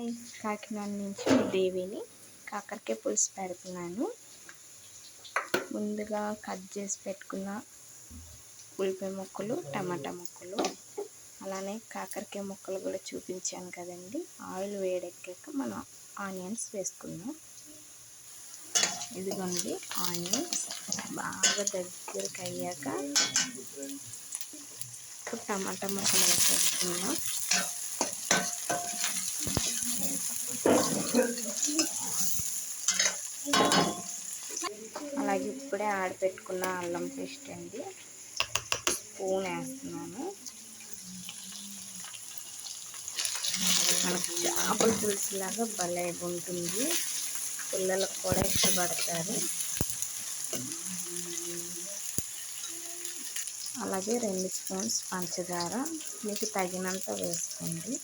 Hi, Kakinada నుంచి దేవిని. కాకరకాయ పులుసు పెడుతున్నాను. ముందుగా కట్ చేసి పెట్టుకున్న ఉల్లిపాయ ముక్కలు, టమాటా ముక్కలు, అలానే కాకరకాయ ముక్కలు కూడా చూపించాను కదండి. ఆయిల్ వేడెక్కాక మనం ఆనియన్స్ వేసుకుందాం. ఇదిగోండి ఆనియన్స్ బాగా దగ్గరికి అయ్యాక ఇప్పుడు టమాటా ముక్కలు వేసేసుకుందాం. అలాగే ఇప్పుడే ఆడపెట్టుకున్న అల్లం పేస్ట్ అండి, స్పూన్ వేస్తున్నాను. మనకు చేపల పులుసులాగా భలే ఉంటుంది, పిల్లలకు కూడా ఇష్టపడతారు. అలాగే 2 స్పూన్స్ పంచదార మీకు తగినంత వేసుకోండి.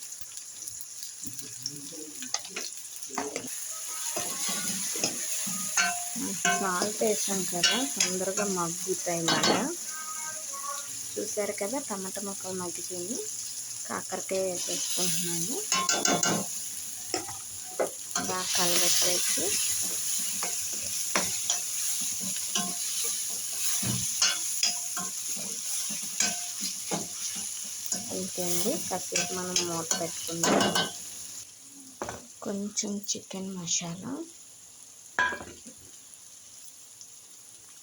సాల్ట్ వేసాం కదా, తొందరగా మగ్గుతాయి మాట. చూసారు కదా, టమాటా ముక్కలు మగ్గిపోయి కాకరకాయ వేసేసుకుంటున్నాను. బాగా కలబెట్టేసి అంతే అండి. కాసేపు మనం మూత పెట్టుకుందాం. కొంచెం చికెన్ మసాలా,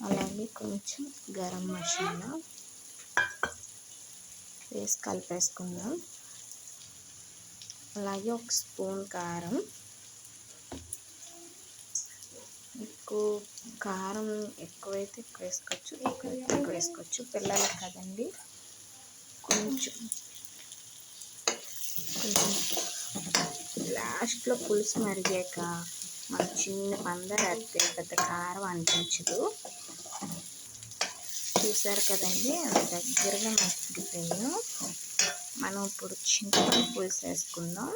అలాగే కొంచెం గరం మసాలా వేసి కలిపేసుకుందాం. అలాగే 1 స్పూన్ కారం. ఎక్కువ కారం ఎక్కువైతే ఎక్కువ వేసుకోవచ్చు, ఎక్కువైతే ఎక్కువ వేసుకోవచ్చు. పిల్లలకి కదండి. కొంచెం లాస్ట్లో పులుసు మరిగాక మన చిన్న పందర వేస్తే పెద్ద కారం అనిపించదు. చూసారు కదండి, అది దగ్గరగా మగ్గిపోయాను. మనం ఇప్పుడు చింతపండు పులుసు వేసుకుందాం.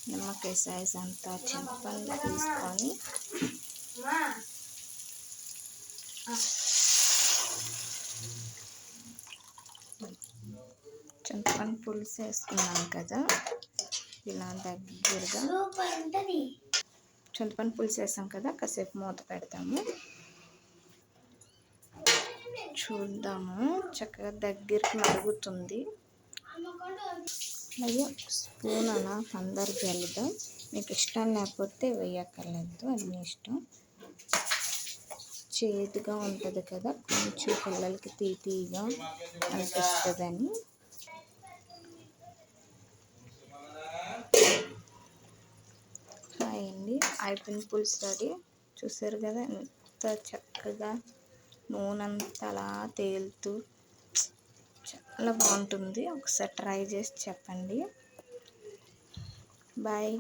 నిమ్మకాయ సైజ్ అంతా చింతపండు తీసుకొని చింతపండు పులుసు వేసుకున్నాం కదా, ఇలా దగ్గరగా చింతపండు పులుసు వేసాం కదా, కాసేపు మూత పెడతాము. చూద్దాము, చక్కగా దగ్గరికి మరుగుతుంది. అలాగే 1 స్పూన్ అలా పందరు జల్లుదాం. మీకు ఇష్టం లేకపోతే వేయక్కర్లేదు, అది మీ ఇష్టం. చేదుగా ఉంటుంది కదా, కొంచెం పిల్లలకి తీయగా అనిపిస్తుందని. హాయ్ అండి, అయిపోయిన పులుసు రెడీ. చూసారు కదా, ఎంత చక్కగా నూనె అంతా అలా తేలుతూ చాలా బాగుంటుంది. ఒకసారి ట్రై చేసి చెప్పండి. బాయ్.